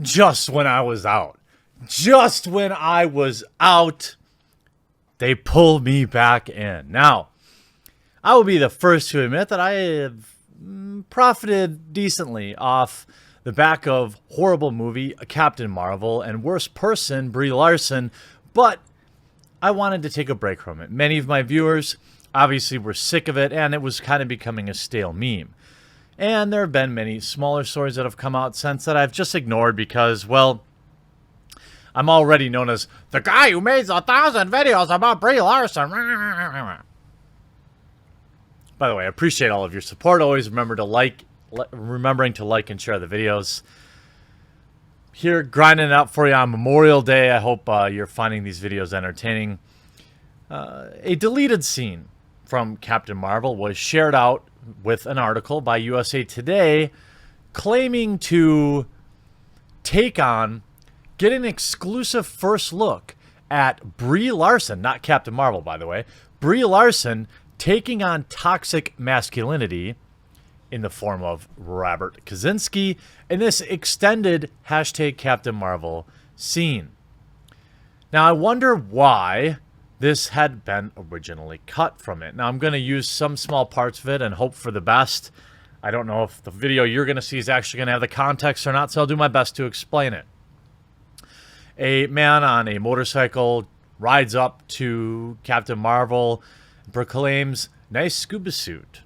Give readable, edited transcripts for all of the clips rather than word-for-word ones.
just when I was out. Just when I was out, they pulled me back in. Now, I will be the first to admit that I have profited decently off the back of horrible movie Captain Marvel and worst person Brie Larson, but I wanted to take a break from it. Many of my viewers obviously were sick of it, and it was kind of becoming a stale meme. And there have been many smaller stories that have come out since that I've just ignored because, well, I'm already known as the guy who made 1,000 videos about Brie Larson. By the way, I appreciate all of your support. Always remembering to like and share the videos. Here, grinding it out for you on Memorial Day. I hope you're finding these videos entertaining. A deleted scene from Captain Marvel was shared out with an article by USA Today claiming to get an exclusive first look at Brie Larson, not Captain Marvel, by the way, Brie Larson taking on toxic masculinity in the form of Robert Kaczynski in this extended #Captain Marvel scene. Now, I wonder why this had been originally cut from it. Now, I'm going to use some small parts of it and hope for the best. I don't know if the video you're going to see is actually going to have the context or not, so I'll do my best to explain it. A man on a motorcycle rides up to Captain Marvel and proclaims, "Nice scuba suit."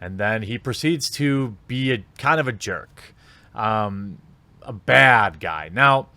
And then he proceeds to be a kind of a jerk, a bad guy. Now,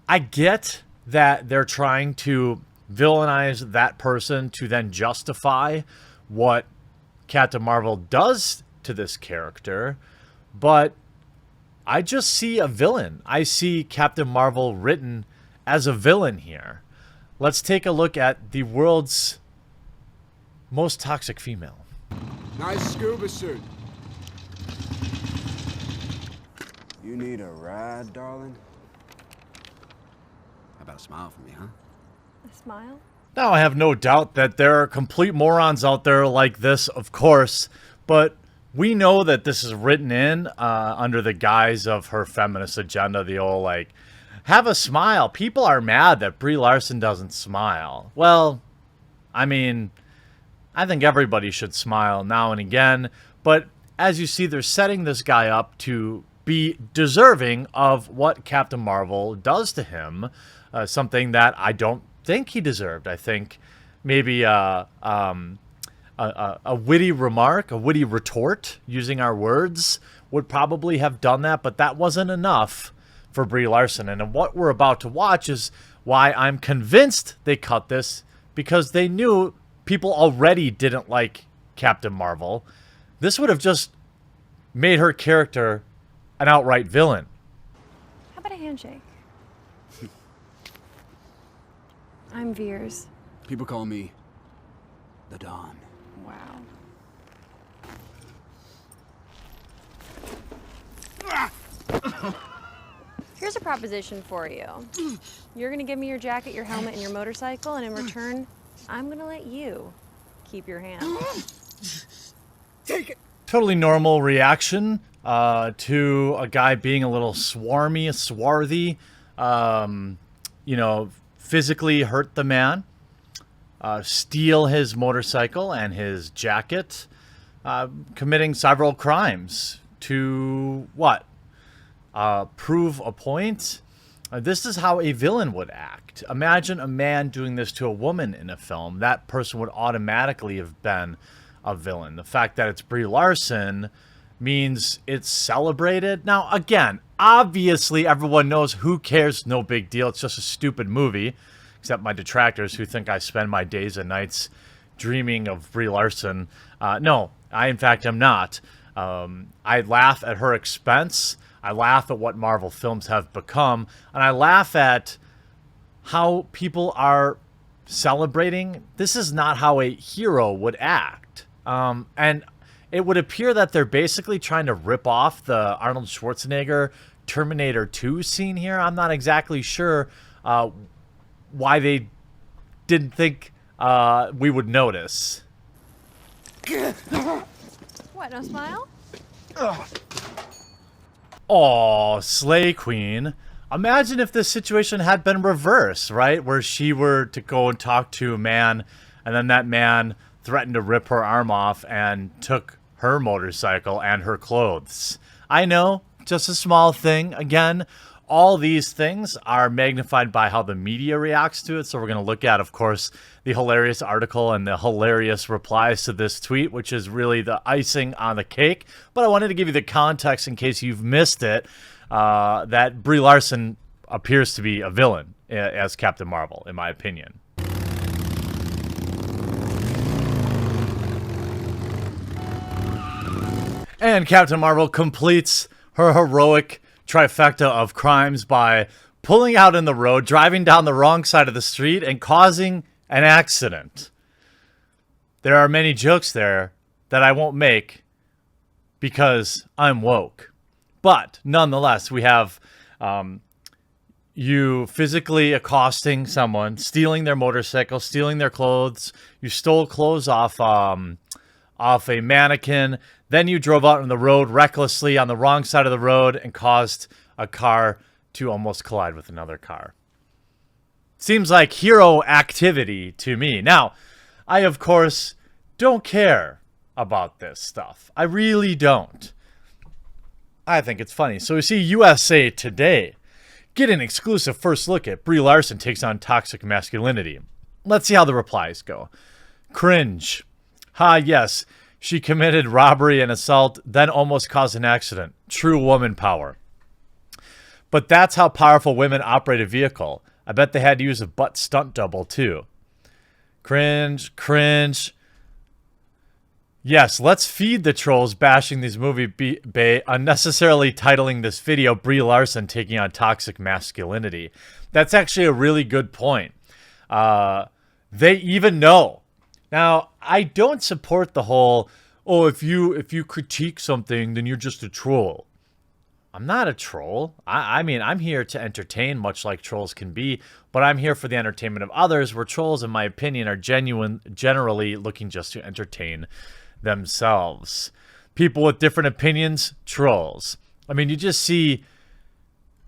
I get that they're trying to villainize that person to then justify what Captain Marvel does to this character, but I just see a villain. I see Captain Marvel written as a villain here. Let's take a look at the world's most toxic female. Nice scuba suit. You need a ride, darling? How about a smile for me, huh? A smile? Now, I have no doubt that there are complete morons out there like this, of course, but we know that this is written in under the guise of her feminist agenda, the old, like, have a smile. People are mad that Brie Larson doesn't smile. Well, I mean, I think everybody should smile now and again, but as you see, they're setting this guy up to be deserving of what Captain Marvel does to him, something that I don't think he deserved. I think maybe a witty remark, a witty retort, using our words, would probably have done that, but that wasn't enough for Brie Larson. And what we're about to watch is why I'm convinced they cut this, because they knew people already didn't like Captain Marvel. This would have just made her character an outright villain. How about a handshake? I'm Veers. People call me the Don. Wow. Here's a proposition for you. You're gonna give me your jacket, your helmet, and your motorcycle, and in return, I'm gonna let you keep your hand. Take it! Totally normal reaction to a guy being a little swarthy, you know, physically hurt the man, steal his motorcycle and his jacket, committing several crimes to what? Prove a point. This is how a villain would act. Imagine a man doing this to a woman in a film. That person would automatically have been a villain. The fact that it's Brie Larson means it's celebrated. Now, again, obviously everyone knows, who cares, no big deal. It's just a stupid movie, except my detractors who think I spend my days and nights dreaming of Brie Larson. No, I in fact am not. I laugh at her expense. I laugh at what Marvel films have become, and I laugh at how people are celebrating. This is not how a hero would act. And it would appear that they're basically trying to rip off the Arnold Schwarzenegger Terminator 2 scene here. I'm not exactly sure why they didn't think we would notice. What, no smile? Oh, Slay Queen. Imagine if this situation had been reversed, right? Where she were to go and talk to a man, and then that man threatened to rip her arm off and took her motorcycle and her clothes. I know, just a small thing. Again, all these things are magnified by how the media reacts to it. So we're going to look at, of course, the hilarious article and the hilarious replies to this tweet, which is really the icing on the cake. But I wanted to give you the context in case you've missed it, that Brie Larson appears to be a villain as Captain Marvel, in my opinion. And Captain Marvel completes her heroic trifecta of crimes by pulling out in the road, driving down the wrong side of the street, and causing an accident. There are many jokes there that I won't make because I'm woke. But nonetheless, we have you physically accosting someone, stealing their motorcycle, stealing their clothes. You stole clothes off a mannequin. Then you drove out on the road recklessly on the wrong side of the road and caused a car to almost collide with another car. Seems like hero activity to me. Now, I, of course, don't care about this stuff. I really don't. I think it's funny. So we see USA Today get an exclusive first look at Brie Larson takes on toxic masculinity. Let's see how the replies go. Cringe. Ha, yes. She committed robbery and assault, then almost caused an accident. True woman power. But that's how powerful women operate a vehicle. I bet they had to use a butt stunt double, too. Cringe, cringe. Yes, let's feed the trolls bashing these movie bay, unnecessarily titling this video Brie Larson taking on toxic masculinity. That's actually a really good point. They even know. Now, I don't support the whole, oh, if you critique something, then you're just a troll. I'm not a troll. I mean, I'm here to entertain, much like trolls can be, but I'm here for the entertainment of others, where trolls, in my opinion, are generally looking just to entertain themselves. People with different opinions, trolls. I mean, you just see,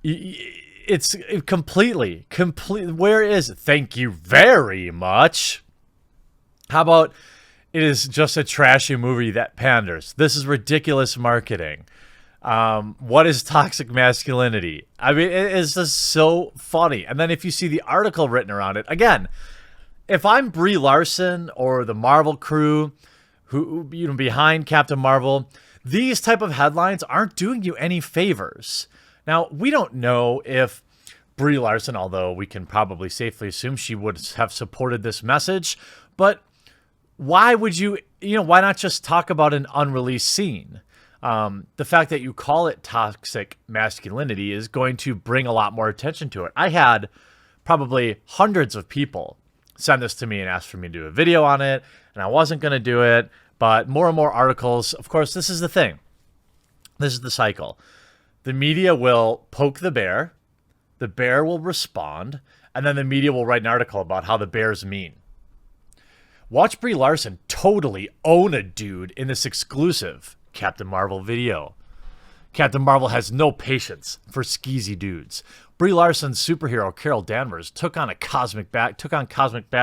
it's completely, where is it? Thank you very much. How about it is just a trashy movie that panders? This is ridiculous marketing. What is toxic masculinity? I mean, it is just so funny. And then if you see the article written around it, again, if I'm Brie Larson or the Marvel crew who behind Captain Marvel, these type of headlines aren't doing you any favors. Now, we don't know if Brie Larson, although we can probably safely assume she would have supported this message, but why would why not just talk about an unreleased scene? The fact that you call it toxic masculinity is going to bring a lot more attention to it. I had probably hundreds of people send this to me and ask for me to do a video on it, and I wasn't going to do it, but more and more articles. Of course, this is the thing. This is the cycle. The media will poke the bear will respond, and then the media will write an article about how the bear's mean. Watch Brie Larson totally own a dude in this exclusive Captain Marvel video. Captain Marvel has no patience for skeezy dudes. Brie Larson's superhero Carol Danvers took on cosmic bad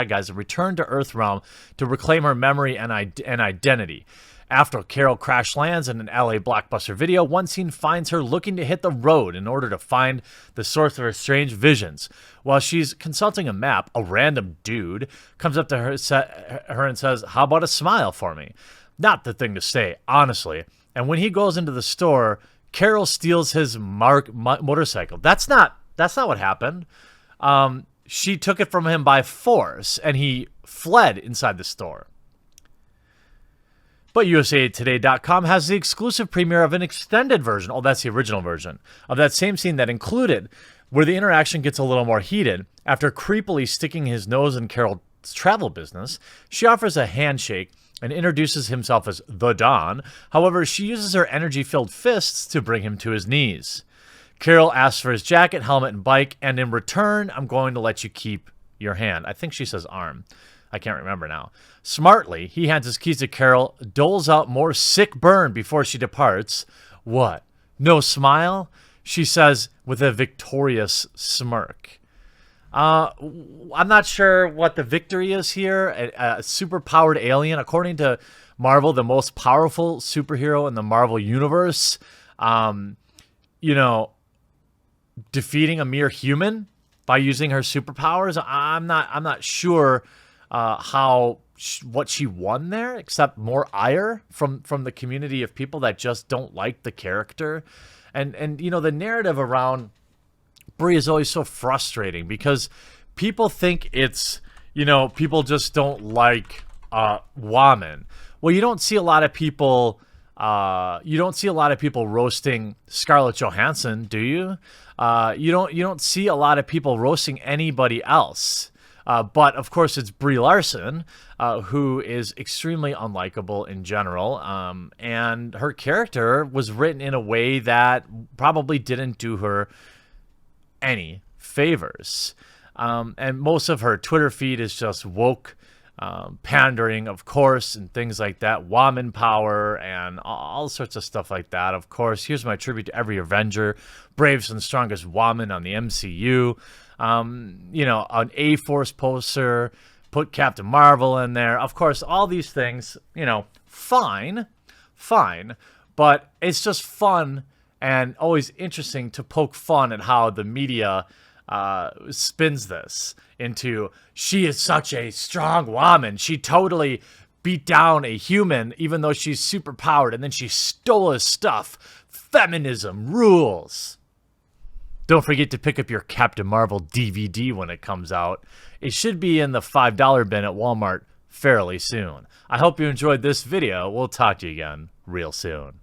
guys and returned to Earth realm to reclaim her memory and identity. After Carol crash lands in an LA blockbuster video, one scene finds her looking to hit the road in order to find the source of her strange visions. While she's consulting a map, a random dude comes up to her and says, "How about a smile for me?" Not the thing to say, honestly. And when he goes into the store, Carol steals his motorcycle. That's not what happened. She took it from him by force, and he fled inside the store. But USAToday.com has the exclusive premiere of an extended version, that's the original version, of that same scene that included where the interaction gets a little more heated. After creepily sticking his nose in Carol's travel business, she offers a handshake and introduces himself as the Don. However, she uses her energy-filled fists to bring him to his knees. Carol asks for his jacket, helmet, and bike, and in return, I'm going to let you keep your hand. I think she says arm. I can't remember now. Smartly, he hands his keys to Carol, doles out more sick burn before she departs. What? No smile, she says with a victorious smirk. I'm not sure what the victory is here. A super-powered alien, according to Marvel, the most powerful superhero in the Marvel universe. You know, defeating a mere human by using her superpowers. I'm not sure what she won there, except more ire from the community of people that just don't like the character, and you know, the narrative around Brie is always so frustrating because people think it's, you know, people just don't like woman. Well, you don't see a lot of people. You don't see a lot of people roasting Scarlett Johansson, do you? You don't see a lot of people roasting anybody else. But of course, it's Brie Larson, who is extremely unlikable in general, and her character was written in a way that probably didn't do her any favors. And most of her Twitter feed is just woke pandering, of course, and things like that, woman power and all sorts of stuff like that. Of course, here's my tribute to every Avenger, bravest and strongest woman on the MCU. You know, an A-Force poster, put Captain Marvel in there. Of course, all these things, you know, fine, but it's just fun and always interesting to poke fun at how the media spins this into, she is such a strong woman. She totally beat down a human, even though she's super powered, and then she stole his stuff. Feminism rules. Don't forget to pick up your Captain Marvel DVD when it comes out. It should be in the $5 bin at Walmart fairly soon. I hope you enjoyed this video. We'll talk to you again real soon.